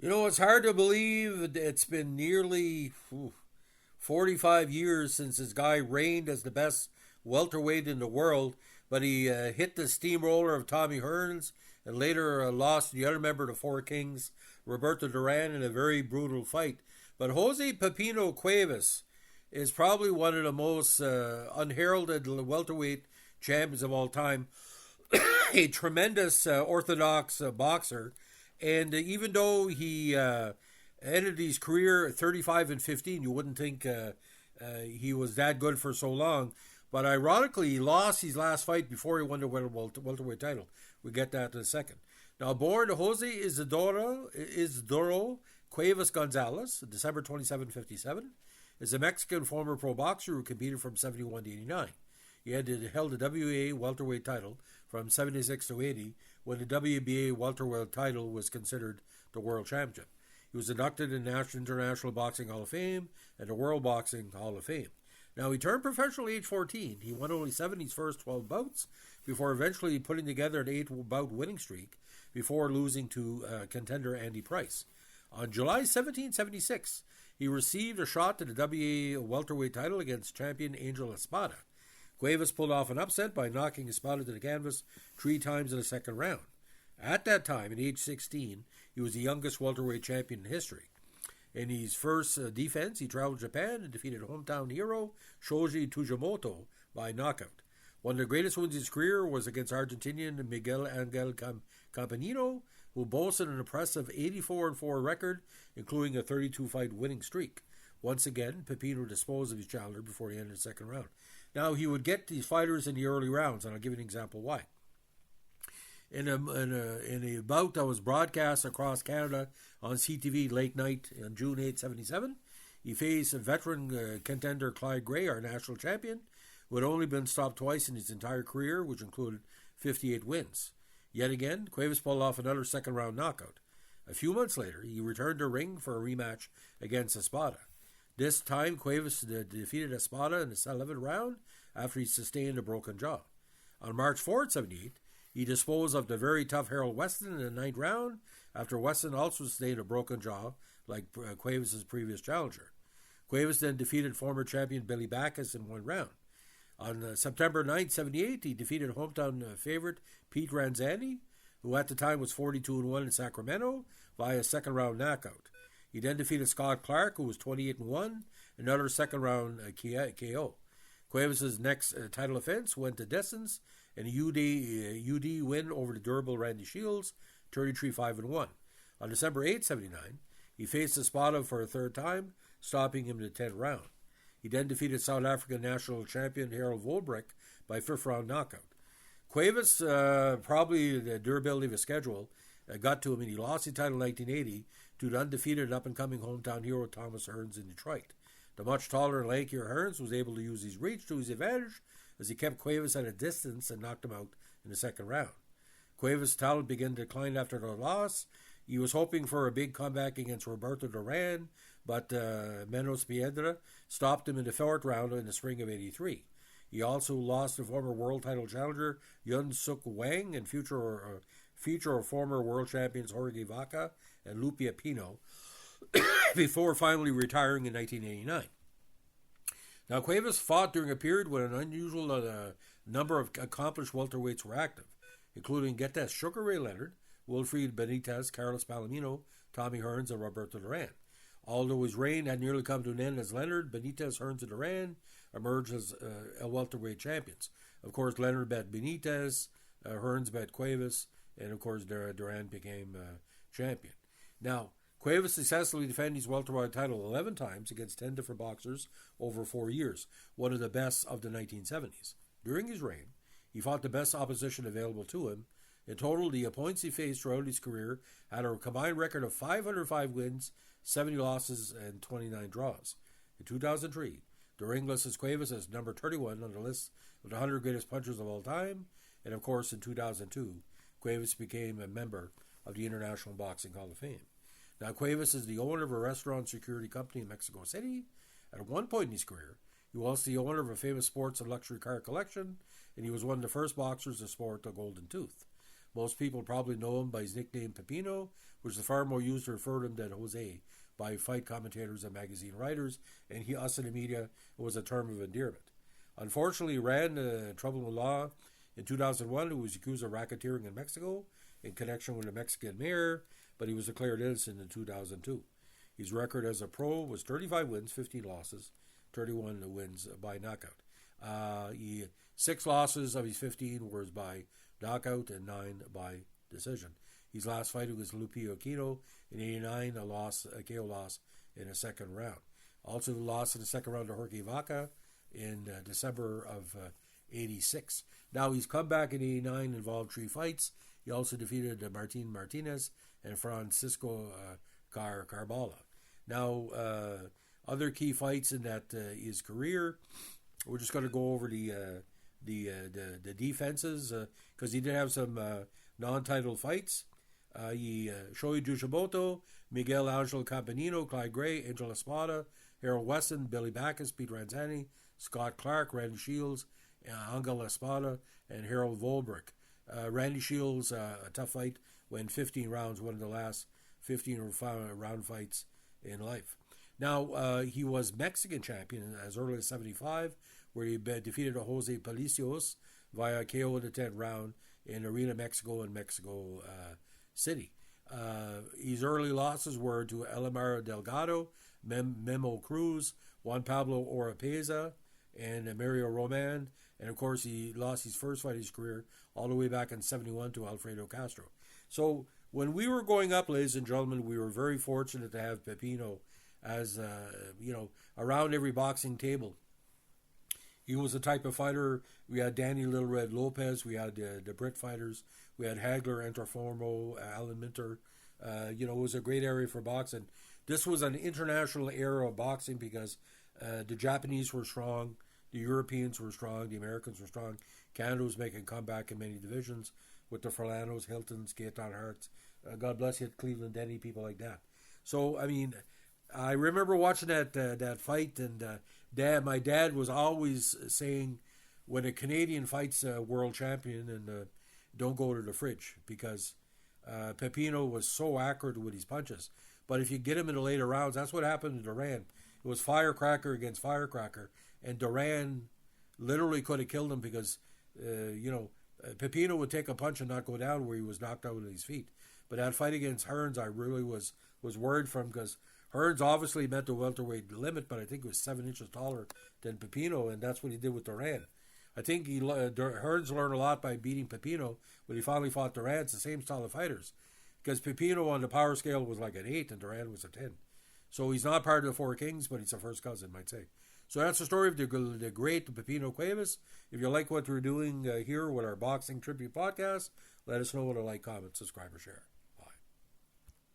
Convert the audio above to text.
It's hard to believe it's been nearly 45 years since this guy reigned as the best welterweight in the world, but he hit the steamroller of Tommy Hearns and later lost the other member of the Four Kings, Roberto Duran, in a very brutal fight. But Jose Pipino Cuevas is probably one of the most unheralded welterweight champions of all time. A tremendous orthodox boxer, and even though he ended his career at 35-15, you wouldn't think he was that good for so long. But ironically, he lost his last fight before he won the welterweight title. We get that in a second. Now, born Jose Isidoro Cuevas Gonzalez, December 27, 57, is a Mexican former pro boxer who competed from 71 to 89. He held the WBA welterweight title from 76 to 80, when the WBA welterweight title was considered the world championship. He was inducted in the International Boxing Hall of Fame and the World Boxing Hall of Fame. Now, he turned professional at age 14. He won only 7 of his first 12 bouts before eventually putting together an 8-bout winning streak before losing to contender Andy Price. On July 17, 76, he received a shot to the WBA welterweight title against champion Angel Espada. Cuevas pulled off an upset by knocking Espada to the canvas 3 times in the second round. At that time, at age 16, he was the youngest welterweight champion in history. In his first defense, he traveled to Japan and defeated hometown hero Shoji Tujimoto by knockout. One of the greatest wins of his career was against Argentinian Miguel Angel Campanino, who boasted an impressive 84-4 record, including a 32-fight winning streak. Once again, Pipino disposed of his challenger before the end of the second round. Now, he would get these fighters in the early rounds, and I'll give you an example why. In a bout that was broadcast across Canada on CTV late night on June 8, 77, he faced a veteran contender Clyde Gray, our national champion, who had only been stopped twice in his entire career, which included 58 wins. Yet again, Cuevas pulled off another second-round knockout. A few months later, he returned to ring for a rematch against Espada. This time, Cuevas defeated Espada in the 11th round after he sustained a broken jaw. On March 4, 78, he disposed of the very tough Harold Weston in the 9th round after Weston also sustained a broken jaw like Cuevas' previous challenger. Cuevas then defeated former champion Billy Backus in 1 round. On September 9, 78, he defeated hometown favorite Pete Ranzani, who at the time was 42-1 in Sacramento, via second-round knockout. He then defeated Scott Clark, who was 28-1, another second-round KO. Cuevas' next title offense went to distance, and a UD win over the durable Randy Shields, 33-5-1. On December 8, 79, he faced Espada for a 3rd time, stopping him in the 10th round. He then defeated South African national champion Harold Volbrecht by 5th round knockout. Cuevas, probably the durability of his schedule, got to him, and he lost the title in 1980 to the undefeated up-and-coming hometown hero Thomas Hearns in Detroit. The much taller and lankier Hearns was able to use his reach to his advantage as he kept Cuevas at a distance and knocked him out in the 2nd round. Cuevas' talent began to decline after the loss. He was hoping for a big comeback against Roberto Duran, but Menos Piedra stopped him in the 4th round in the spring of 83. He also lost to former world title challenger Yun Suk Wang and future or former world champions Jorge Vaca and Lupia Pino before finally retiring in 1989. Now, Cuevas fought during a period when an unusual number of accomplished welterweights were active, including, get this, Sugar Ray Leonard, Wilfred Benitez, Carlos Palomino, Tommy Hearns, and Roberto Duran. Although his reign had nearly come to an end as Leonard, Benitez, Hearns, and Duran emerged as welterweight champions. Of course, Leonard bet Benitez, Hearns bet Cuevas, and of course Duran became champion. Now, Cuevas successfully defended his welterweight title 11 times against 10 different boxers over 4 years, one of the best of the 1970s. During his reign, he fought the best opposition available to him. In total, the opponents he faced throughout his career had a combined record of 505 wins, 70 losses, and 29 draws. In 2003, the ring listed Cuevas as number 31 on the list of the 100 greatest punchers of all time, and of course, in 2002, Cuevas became a member of the International Boxing Hall of Fame. Now, Cuevas is the owner of a restaurant security company in Mexico City. At one point in his career, he was the owner of a famous sports and luxury car collection, and he was one of the first boxers to sport a golden tooth. Most people probably know him by his nickname Pipino, which is far more used to refer to him than Jose by fight commentators and magazine writers, and us in the media, it was a term of endearment. Unfortunately, he ran trouble with law in 2001. He was accused of racketeering in Mexico in connection with a Mexican mayor, but he was declared innocent in 2002. His record as a pro was 35 wins, 15 losses, 31 wins by knockout. 6 losses of his 15 were by knockout and 9 by decision. His last fight was Lupio Aquino in 89, a KO loss in the second round. Also lost in the second round to Jorge Vaca in December of 86. Now he's come back in 89, involved 3 fights. He also defeated Martin Martinez and Francisco Carbala. Now, other key fights in that his career, we're just going to go over the defenses because he did have some non-title fights. Shoei Dushimoto, Miguel Angel Campanino, Clyde Gray, Angel Espada, Harold Weston, Billy Backus, Pete Ranzani, Scott Clark, Randy Shields, Angel Espada, and Harold Volbrick. Randy Shields, a tough fight, went 15 rounds, one of the last 15 round fights in life. Now, he was Mexican champion as early as 75, where he defeated Jose Palacios via KO in the 10th round in Arena Mexico in Mexico City. His early losses were to Elimar Delgado, Memo Cruz, Juan Pablo Oropeza, and Mario Roman. And of course, he lost his first fight of his career all the way back in 71 to Alfredo Castro. So when we were growing up, ladies and gentlemen, we were very fortunate to have Pipino as, around every boxing table. He was the type of fighter. We had Danny Little Red Lopez. We had the Brit fighters. We had Hagler, Enterformo, Alan Minter. It was a great area for boxing. This was an international era of boxing because the Japanese were strong, the Europeans were strong, the Americans were strong. Canada was making a comeback in many divisions with the Furlanos, Hiltons, Gaetan Harts. God bless you, Cleveland Denny, people like that. So, I mean, I remember watching that fight, and my dad was always saying, when a Canadian fights a world champion, and don't go to the fridge, because Pipino was so accurate with his punches. But if you get him in the later rounds, that's what happened to Duran. It was firecracker against firecracker, and Duran literally could have killed him because, Pipino would take a punch and not go down where he was knocked out on his feet. But that fight against Hearns, I really was worried from, because Hearns obviously met the welterweight limit, but I think he was 7 inches taller than Pipino, and that's what he did with Duran. I think Hearns learned a lot by beating Pipino when he finally fought Duran. It's the same style of fighters, because Pipino on the power scale was like an 8 and Duran was a 10. So he's not part of the Four Kings, but he's a first cousin, might say. So that's the story of the great Pipino Cuevas. If you like what we're doing here with our Boxing Tribute podcast, let us know with a like, comment, subscribe, or share.